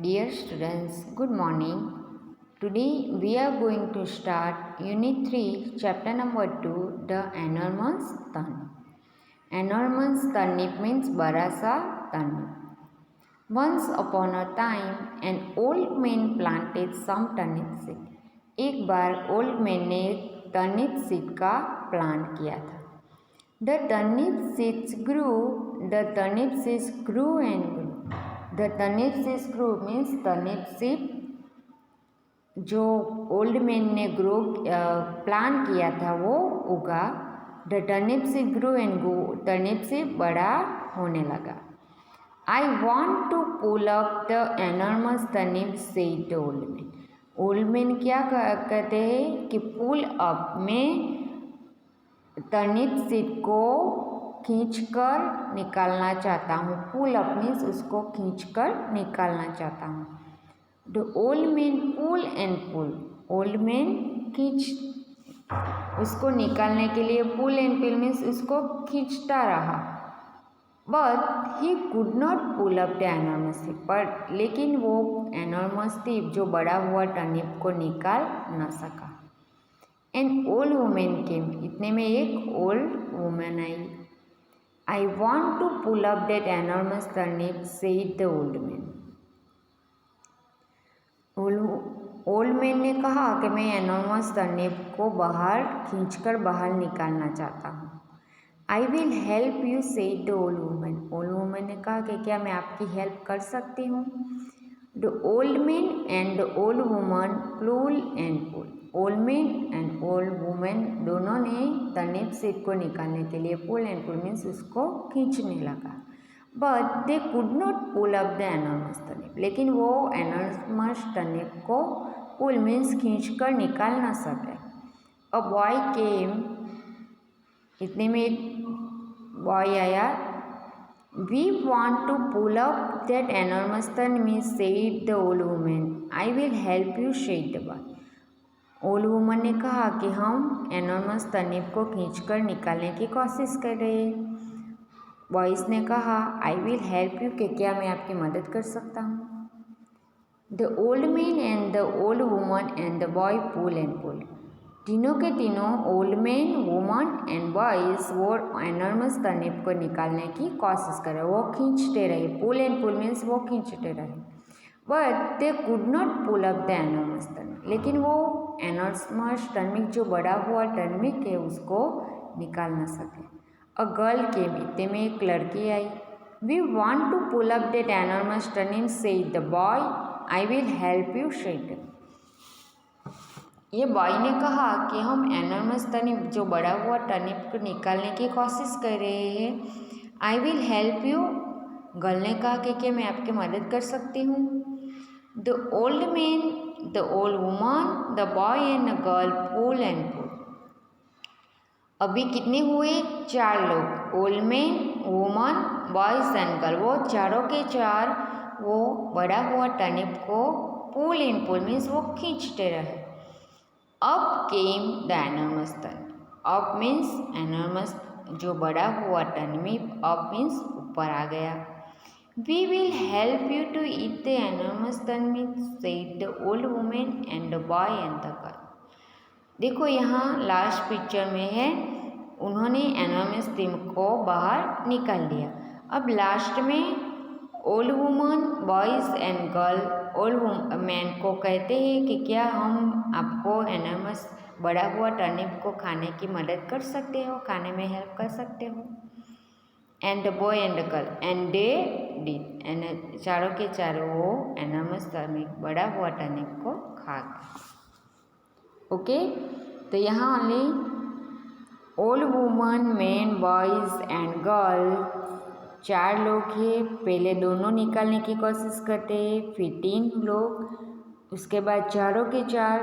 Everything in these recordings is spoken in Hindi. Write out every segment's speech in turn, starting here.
Dear students, good morning. Today we are going to start Unit 3, Chapter number 2, The Enormous Turnip. Enormous turnip means बड़ा सा turnip. Once upon a time, an old man planted some turnip seed. एक बार old man ने turnip seed का plant किया था. The turnip seeds grew and grew. The turnip seeds grew means turnip seed जो ओल्ड मैन ने प्लान किया था वो उगा. The turnip seed grow and grow, turnip seed बड़ा होने लगा. I want to pull up the enormous turnip said the old man. Old man क्या कहते हैं कि पुल अप में टर्निप सीड को खींचकर निकालना चाहता हूँ. पुल अप मीन्स उसको खींचकर निकालना चाहता हूँ. The old man pull and pull. Old man उसको निकालने के लिए पुल एंड पुल मीन्स उसको खींचता रहा. But he could not pull up the enormous turnip. पर लेकिन वो एनॉर्मस टिप जो बड़ा हुआ टर्निप को निकाल न सका. एन ओल्ड वुमेन केम. इतने में एक old women I. I want to pull up that enormous turnip, said the old man. Old man ने कहा कि मैं एनॉर्मस टर्निप को बाहर खींचकर बाहर निकालना चाहता हूँ. आई will help you, said the old woman. Old woman ने कहा कि क्या मैं आपकी हेल्प कर सकती हूँ. The old man and the old woman pull and pull. Old man and old women दोनों ने टर्निप सीड को निकालने के लिए पुल एंड पुल मीन्स उसको खींचने लगा. But they could not pull up the enormous turnip. लेकिन वो एनॉर्मस टर्निप को पुल मीन्स खींचकर निकाल ना सके. A boy came. इतने में एक बॉय आया. We want to pull up that enormous turnip, said the old women. I will help you, said the boy. Old woman ने कहा कि हम एनॉर्मस टर्निप को खींचकर निकालने की कोशिश कर रहे हैं. बॉयज़ ने कहा आई विल हेल्प यू, कि क्या मैं आपकी मदद कर सकता हूँ. The old man and the old woman and the boy pull and pull. तीनों के तीनों old man, woman and boys वो एनॉर्मस टर्निप को निकालने की कोशिश कर रहे. वो खींचते रहे. पुल एंड पुल मीन्स वो खींचते रहे. But they could not pull up the enormous turnip. लेकिन वो एनॉर्मस टर्निप जो बड़ा हुआ टर्निप है उसको निकाल न सके. A girl came. इतने में एक लड़की आई. We want to pull up that enormous turnip, said the boy. I will help you, said. ये बॉय ने कहा कि हम एनॉर्मस टर्निप जो बड़ा हुआ टर्निप को निकालने की कोशिश कर रहे हैं. आई विल हेल्प यू. गर्ल ने कहा कि क्या मैं आपकी मदद कर सकती हूँ. The old man, the old woman, the boy and the girl pull and pull. अभी कितने हुए? 4 लोग. Old man, woman, boys and girl. वो चारों के चार वो बड़ा हुआ टर्निप को पुल एंड पुल मीन्स वो खींचते रहे. Up came the enormous turnip. Up means enormous जो बड़ा हुआ टर्निप. अप मीन्स ऊपर आ गया. We will help you to eat the enormous turnip, said the old woman and the boy and the girl. देखो यहाँ लास्ट पिक्चर में है उन्होंने एनॉर्मस टर्निप को बाहर निकाल लिया. अब लास्ट में old woman, boys and girl old man को कहते हैं कि क्या हम आपको एनॉर्मस बड़ा हुआ टर्निप को खाने की मदद कर सकते हो, खाने में हेल्प कर सकते हो. And the boy and the girl and they did. And चारों के चारों वो एनॉर्मस टर्निप बड़ा हुआ टर्निप को खा गए. ओके, तो यहाँ only old woman, man, boys and girl 4 लोग हैं. पहले दोनों निकालने की कोशिश करते हैं, फिर 3 लोग, उसके बाद चारों के चार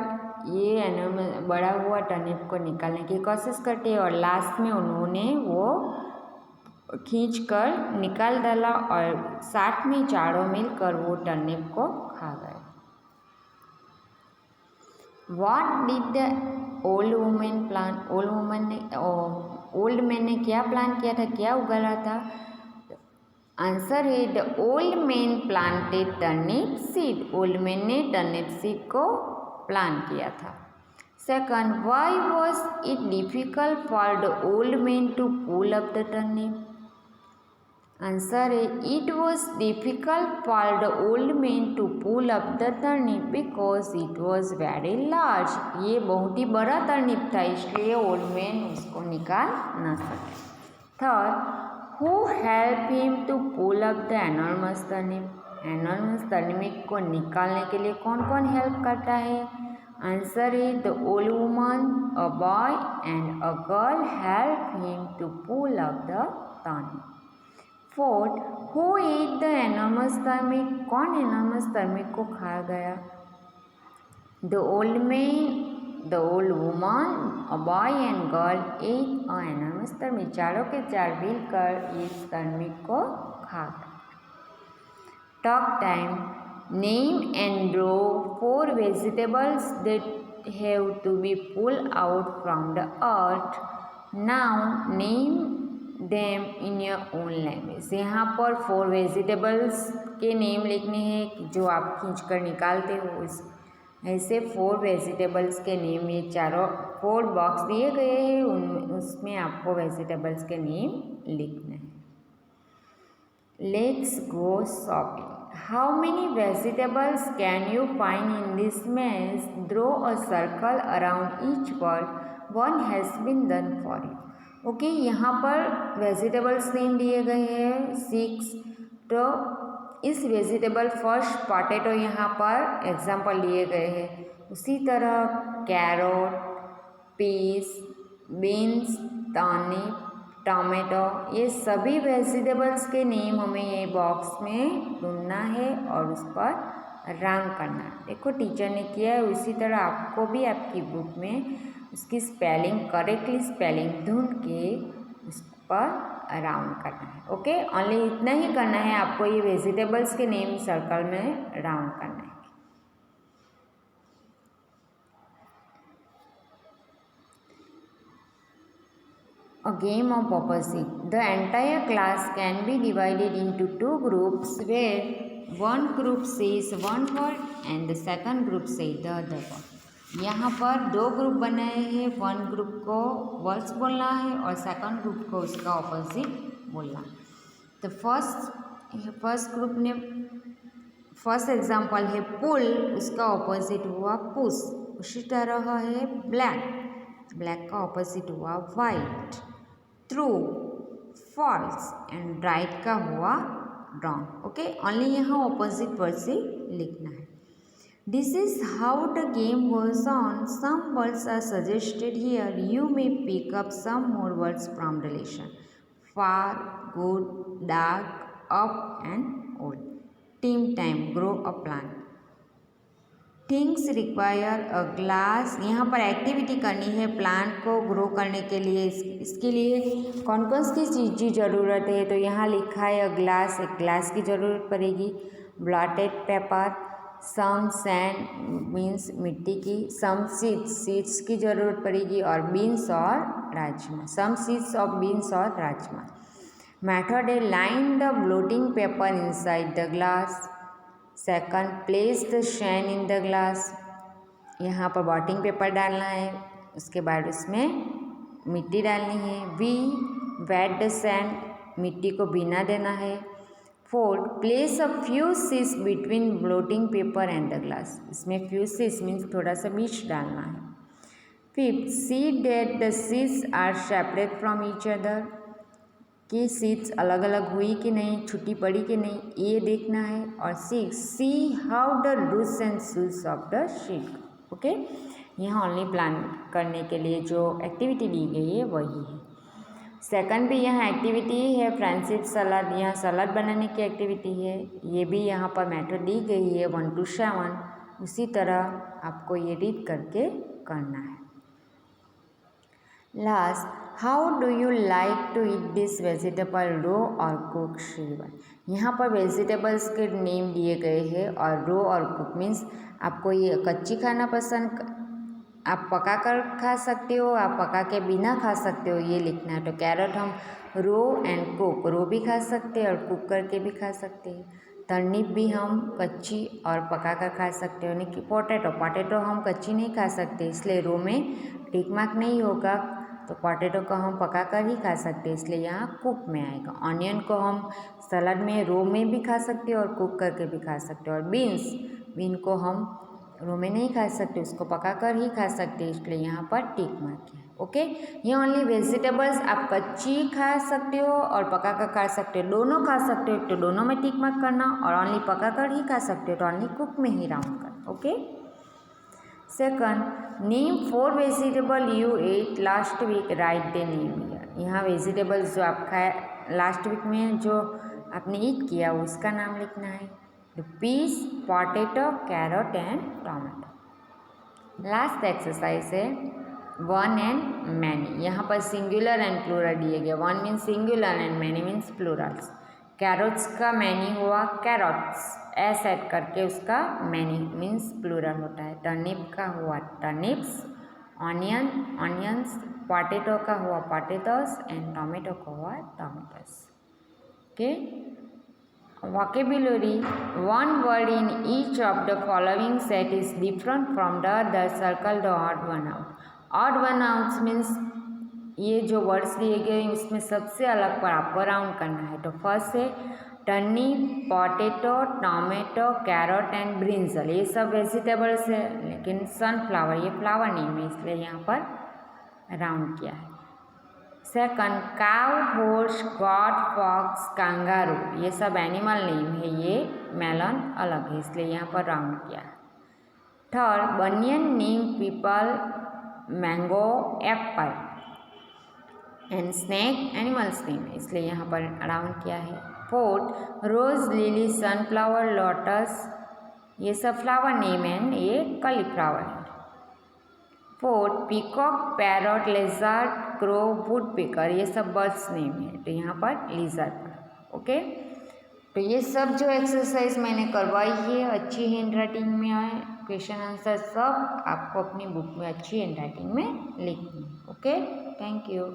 ये एनॉर्मस बड़ा हुआ टर्निप को निकालने की कोशिश करते हैं और लास्ट में उन्होंने वो खींचकर निकाल डाला और साथ में चारों मिलकर वो टर्निप को खा गए. What did the old woman plan? Old man ने क्या प्लान किया था, क्या उगाला था. आंसर है the old man planted turnip seed. Old man ने टर्निप सीड को प्लांट किया था। Second, why was it difficult for the old man to pull up the turnip. Answer है it was difficult for the old man to pull up the turnip because it was very large. ये बहुत ही बड़ा टर्निप था, इसलिए ओल्ड मैन उसको निकाल न सके। Third, who help him to pull up the enormous turnip. Enormous turnip को निकालने के लिए कौन कौन हेल्प करता है। आंसर है the old woman, a boy and a girl help him to pull up the turnip. Fourth, who ate the enormous turnip. कौन एनॉर्मस टर्निप को खा गया। The old man, the old woman, a boy and girl ate a enormous turnip. चारों के चार मिलकर इस टर्निप को खा गए। Talk time. Name and draw 4 vegetables that have to be pulled out from the earth. Now name them in your own language. यहाँ पर 4 वेजिटेबल्स के नेम लिखने हैं जो आप खींच कर निकालते हो। ऐसे 4 वेजिटेबल्स के नेम, ये चारों 4 बॉक्स दिए गए हैं, उसमें आपको वेजिटेबल्स के नेम लिखने हैं। Let's go shopping. How many vegetables can you find in this maze. Draw a circle around each word. 1 has been done for you. Okay, यहाँ पर वेजिटेबल्स नेम दिए गए हैं 6। तो इस वेजिटेबल फर्स्ट पोटैटो यहाँ पर एग्जाम्पल लिए गए हैं। उसी तरह carrot, peas, beans, turnip, tomato, ये सभी वेजिटेबल्स के नेम हमें ये बॉक्स में ढूंढना है और उस पर रंग करना है। देखो टीचर ने किया है, उसी तरह आपको भी आपकी बुक में उसकी स्पेलिंग, करेक्टली स्पेलिंग ढूंढ के उस पर राउंड करना है। ओके, ओनली इतना ही करना है आपको, ये वेजिटेबल्स के नेम सर्कल में राउंड करना है। A game of opposite. The entire class can be divided into 2 groups where one group says one word and the second group says the other word. यहाँ पर 2 ग्रुप बनाए हैं, 1 ग्रुप को वर्ड्स बोलना है और सेकंड ग्रुप को उसका ऑपोजिट बोलना है। तो फर्स्ट ग्रुप ने फर्स्ट एग्जांपल है पुल, उसका ऑपोजिट हुआ पुश। उसी तरह है ब्लैक का ऑपोजिट हुआ white. True, false and right का हुआ रॉन्ग। ओके, ओनली यहाँ ऑपोजिट वर्ड से लिखना है। This is how the game goes on. Some words are suggested here. You may pick up some more words from relation. Far, good, dark, up and old. Team time, grow a plant. Things require a glass. यहाँ पर एक्टिविटी करनी है प्लांट को ग्रो करने के लिए। इसके लिए कौन कौन सी चीज़ की ज़रूरत है, तो यहाँ लिखा है अ ग्लास, एक ग्लास की ज़रूरत पड़ेगी। ब्लॉटेड पेपर, सम सैंड मीन्स मिट्टी की, सम सीड्स की ज़रूरत पड़ेगी और बीन्स और राजमा, सम सीड्स ऑफ बीन्स और राजमा। मेथड है line the blotting paper inside the glass. Second, place the sand in the glass. यहाँ पर ब्लोटिंग पेपर डालना है, उसके बाद उसमें मिट्टी डालनी है। वी वेट द सैंड, मिट्टी को भीना देना है। Fourth, place a few seeds between blotting paper and the glass. इसमें फ्यू सीड्स मीन्स थोड़ा सा बीज डालना है। Fifth, see that the seeds are separate from each other, कि सीड्स अलग अलग हुई कि नहीं, छुट्टी पड़ी कि नहीं, ये देखना है। और 6, see how the roots and shoots of the seed. Okay, यहाँ ओनली प्लान करने के लिए जो एक्टिविटी दी गई है वही है। सेकंड भी यहाँ एक्टिविटी है फ्रेंडशिप सलाद, यहाँ सलाद बनाने की एक्टिविटी है। ये भी यहाँ पर मेथड दी गई है 1 to 7। उसी तरह आपको ये रीड करके करना है। Last, how do you like to eat this vegetable, raw और कुक श्रीवन। यहाँ पर वेजिटेबल्स के नेम दिए गए हैं और रो और कुक मीन्स आपको ये कच्ची खाना पसंद, आप पका कर खा सकते हो, आप पका के बिना खा सकते हो, ये लिखना है। तो कैरेट हम रो एंड कुक, रो भी खा सकते हैं और कुक करके भी खा सकते हैं। टर्निप भी हम कच्ची और पका कर खा सकते हैं, यानी कि पोटैटो हम कच्ची नहीं खा सकते, इसलिए रो में टिक मार्क नहीं होगा। तो पोटैटो को हम पका कर ही खा सकते हैं, इसलिए यहाँ कुक में आएगा। ऑनियन को हम सलाद में रो में भी खा सकते हैं और कुक करके भी खा सकते हैं। और बीन को हम रो में नहीं खा सकते, उसको पका कर ही खा सकते हैं, इसलिए यहाँ पर टिक मार्क है। ओके, ये ओनली वेजिटेबल्स आप कच्ची खा सकते हो और पका कर खा सकते हो, दोनों खा सकते हो, तो दोनों में टिक मार्क करना, और ओनली पका कर ही खा सकते हो तो ओनली कुक में ही राउंड करना। Okay, second, name 4 vegetable you ate last week, write the name here. यहाँ वेजिटेबल्स जो आप खाए लास्ट वीक में जो आपने ईट किया उसका नाम लिखना है। Peas, potato, carrot and tomato. Last exercise है वन एंड मैनी। यहाँ पर सिंगुलर एंड प्लूरल दिए गए। One means singular and many means plurals. Carrots का मैनी हुआ कैरोट्स, एस ऐड करके उसका मैनी मीन्स प्लूरल होता है। टर्निप का हुआ टर्निप्स, ऑनियंस, पोटैटो का हुआ पोटैटोस एंड टोमेटो का हुआ Tomatoes. Okay, vocabulary, one word in each of the following set is different from the other, circle the odd one out. Odd one out means ये जो वर्ड्स दिए गए हैं उसमें सबसे अलग पर आपको राउंड करना है। तो फर्स्ट है turnip, potato, tomato, carrot and brinjal, ये सब वेजिटेबल्स है, लेकिन सनफ्लावर ये फ्लावर नेम है, इसलिए यहाँ पर राउंड किया है। Second, cow, horse, goat, fox, kangaroo, ये सब एनिमल नेम है, ये मेलन अलग है, इसलिए यहाँ पर राउंड किया है। Third, banyan name people, mango, Apple and snake animals name है, इसलिए यहाँ पर राउंड किया है। फोर्थ, रोज, लिली, सनफ्लावर, लोटस, ये सब फ्लावर नेम है, ये कॉलीफ्लावर है। Fourth, peacock, parrot, लेजर्ड, crow, woodpecker, ये सब बर्ड्स नेम है, तो यहाँ पर लिजर्ड पर। ओके, तो ये सब जो एक्सरसाइज मैंने करवाई है अच्छी हैंड राइटिंग में है, क्वेश्चन आंसर सब आपको अपनी बुक में अच्छी हैंड राइटिंग में लिखनी है। Okay, thank you.